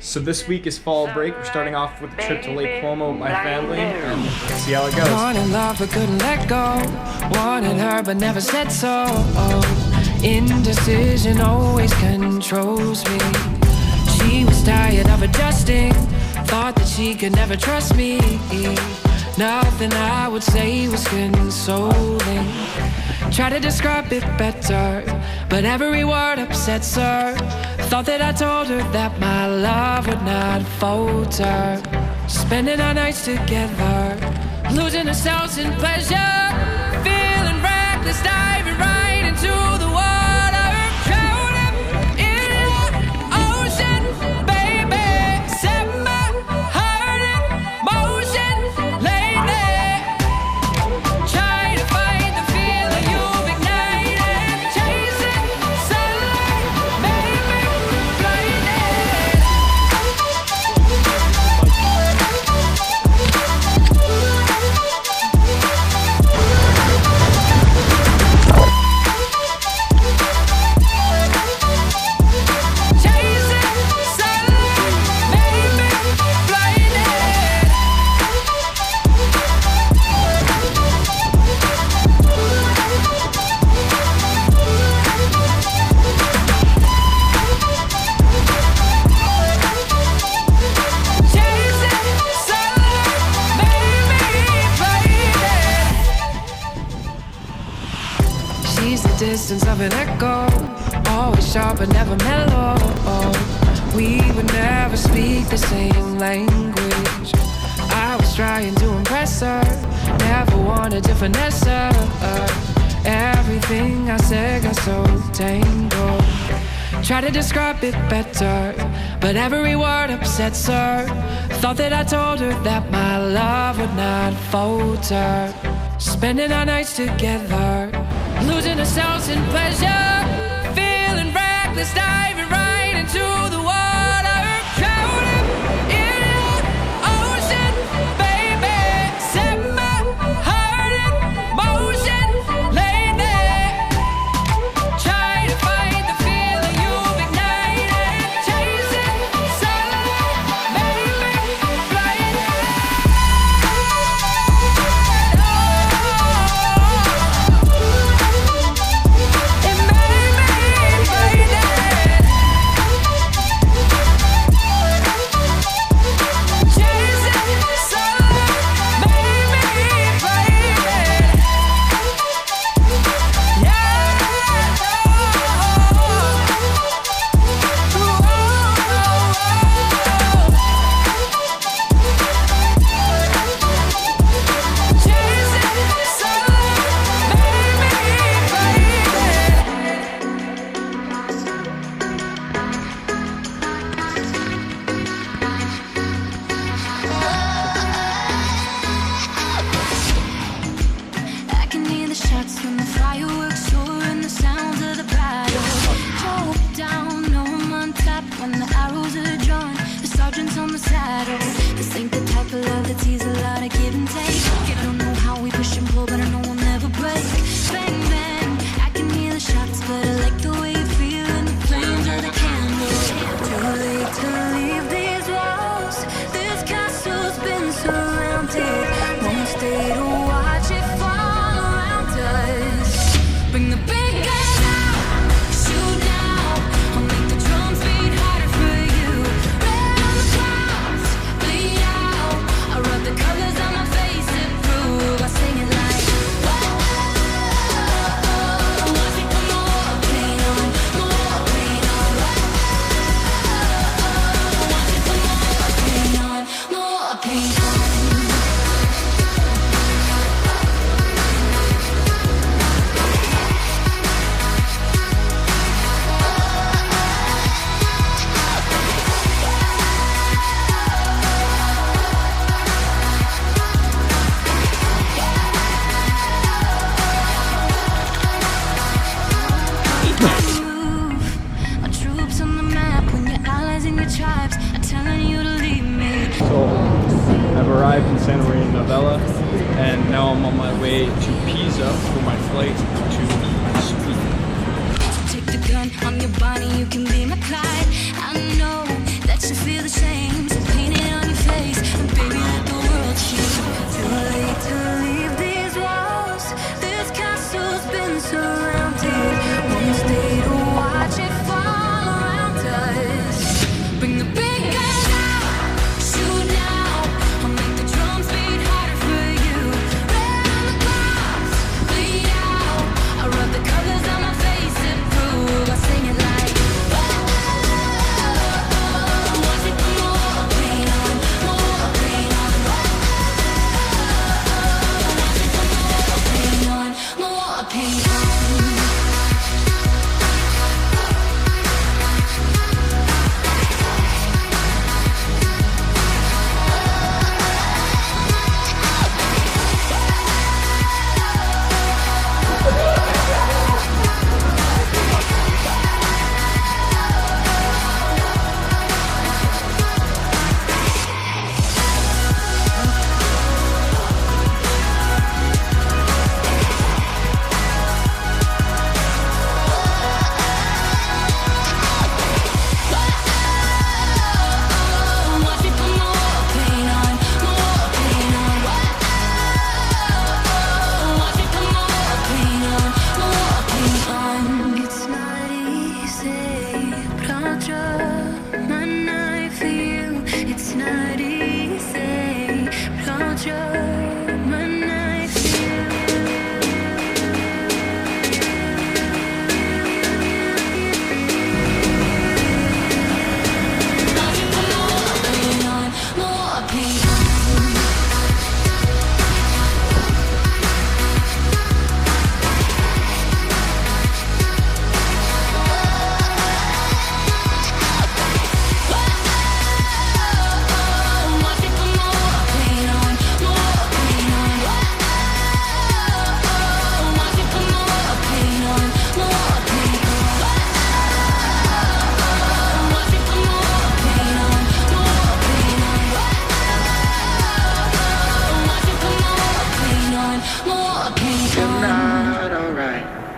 So this week is fall break. We're starting off with a trip to Lake Como with my family, and let's see how it goes. Wanted love but couldn't let go. Wanted her but never said so. Indecision always controls me. She was tired of adjusting. Thought that she could never trust me. Nothing I would say was consoling. Try to describe it better, but every word upsets her. Thought that I told her that my love would not falter. Spending our nights together, losing ourselves in pleasure. Feeling reckless, diving right into the water. Drowning in the ocean, baby. Set my heart in motion lately. Trying to find the feeling you've ignited. Chasing sunlight, made me blinded. Chasing sunlight, made me blinded. Chasing sunlight, made me blinded. She's the distance of an echo, always sharp but never mellow. We would never speak the same language. I was trying to impress her, never wanted to finesse her. Everything I said got so tangled. Try to describe it better, but every word upsets her. Thought that I told her that my love would not falter. Spending our nights together, losing ourselves in pleasure. Feeling reckless, diving right into the water. Drowning in the ocean, baby. Set my heart in motion lately. Trying to find the feeling you've ignited. Chasing sunlight, made me blinded. It made me blinded. Chasing sunlight, made me blinded. I can hear the shots when the fireworks soar and the sounds of the battle. Hold down, no I'm on top when the arrows are drawn. The sergeant's on the saddle. This ain't the type of love that sees a lot of give and take. You don't know how we push and pull, but I know we'll never break. Bang, bang, I can hear the shots, but I like the way you feel in the flames of the candle. Too late to leave these walls. This castle's been surrounded. Won't stay to watch it fall around us. Bring the big guns out, shoot now. I'll make the drums beat harder for you. Red on the clouds, bleed out. I rub the colors on my face to prove. I sing it like whoa. Watch me put more paint on, more paint on. Watch me put more paint on, more paint on. My troops on the map when your allies and your tribes are telling you to leave me. So I've arrived in San Marino Novella, and now I'm on my way to Pisa for my flight to Sweden. Take the gun on your body, you can be my Clyde. I know that you feel the Bring the big guns out, shoot now. I'll make the drums beat harder for you. Red on the clouds, bleed out. I rub the colors on my face and prove I sing it like. Watch me put more paint on, more paint on. Watch me put more paint on, more paint on.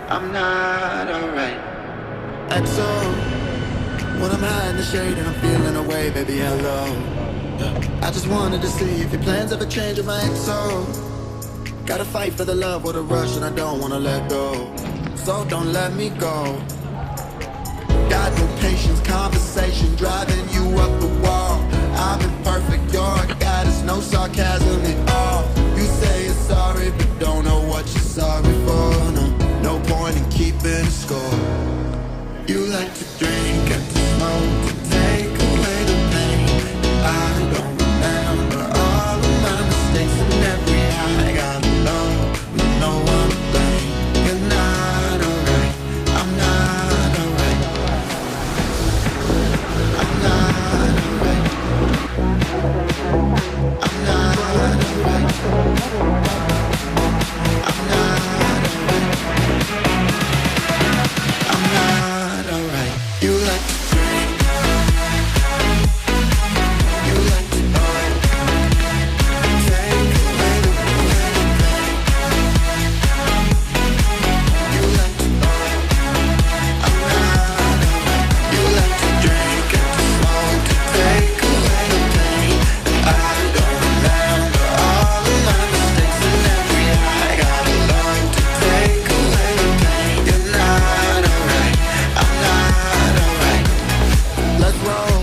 I'm not alright. And so, when I'm high in the shade and I'm feeling away, baby, hello. I just wanted to see if your plans ever change with my XO. Gotta fight for the love with a rush and I don't wanna let go. So don't let me go. Got no patience, conversation driving you up the wall. I'm imperfect, you're a goddess, no sarcasm at all. You say you're sorry, but don't know what you're sorry for. No point in keeping score. You like to drink and to smoke to take away the pain. I don't remember all of my mistakes and every high I got love with no one to blame. You're not alright, I'm not alright. I'm not alright. I'm not alright. I'm not alright. I'm not alright. You like to drink. You like to take away the pain. You like to I'm not alright. You like to drink and to smoke to take away the pain. I don't remember all of my mistakes and every high I gotta learn to take away the pain. You're not alright. I'm not alright. Let's roll.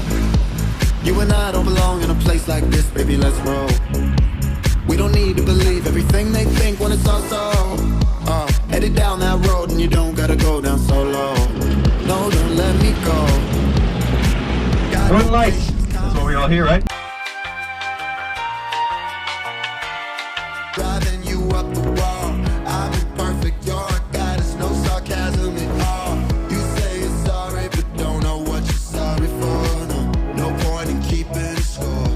You and I don't belong in a place like this, baby, let's roll. We don't need to believe everything they think when it's all so. Headed down that road and you don't gotta go down so low. No, don't let me go. Got Good no light. patience, That's what we all hear, right? driving you up the wall. I'm imperfect, you're a goddess, no sarcasm at all. You say you're sorry, but don't know what you're sorry for. No point in keeping score.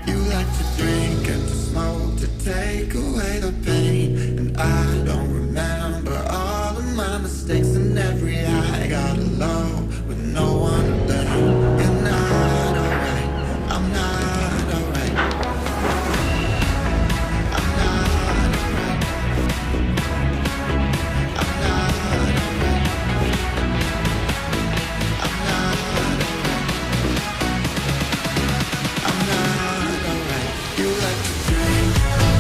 You like to drink and to smoke to take away the pain. And I don't remember all of my mistakes and every high I got alone with no one to blame. You're not alright, I'm not alright. I'm not alright. I'm not alright. I'm not alright. I'm not alright. You like to drink.